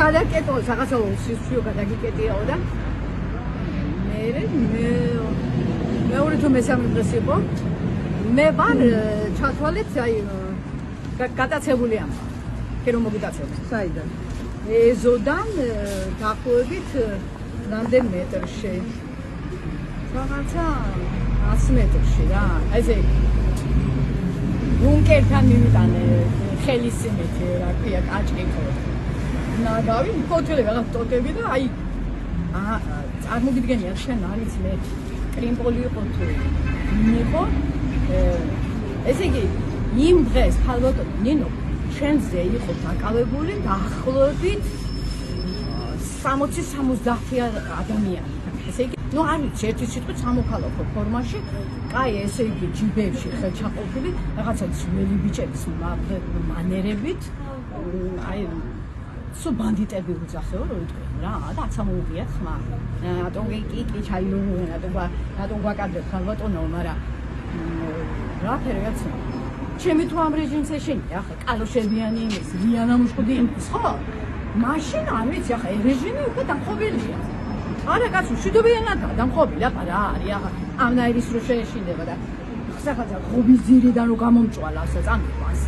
გადაკეტო, რაღაცა სიშვიო გადაგიკეტიაო და მეორე თუ მესამე დღეს იყო მე ვარ ჩათვალეთ აი გადაცებული ამ კი რომ მოგიტაცებთ საიდან ეზოდან დაახლოებით რამდენ მეტრში რაღაცა 100 მეტრში რა ესე ბუნკერთან მივიტანე ხელისიმეთ რა ქვია კაჭკიკო ნაგავი კოთელი რაღაც ტოტები და აი წარმოგიდგენია შენ არის მე კრიმპოლი იყო თუ იყო ესე იგი იმ დღეს ხალბატო ნინო შენზე იყო დაკავებული დაახლოებით 60-70 ადამიანი ესე იგი ნუ არ ვიცი ერთი სიტყვით სამოქალაქო ფორმაში კაი ესე იგი ჯიბებში ხელჩაყოფილი რაღაცა ძველი ბიჭების მანერებით აი სულ ბანდიტები უძახეო რომ იტყვი რა და აცამოუღიათ ხმა რატომ კი ჩაილურენ რატომ გვაკადრებ ხალბატონო მაგრამ რაფერია ჩემი თუ ამ რეჟიმს ეშენია ახლა კალოშებიანი იმის ლიანა მუშკუდი იმის ხო მაშინ არ ვიცი ახლა რეჟიმი უკვე დამხობილია არა კაცო შვიდობიანად დამხობილი ახლა რა არის ახლა ამნაირის რო შეეშინდება და ხსახაძა ღობის ძირიდან რო გამომჭვალა ასე წამყვანს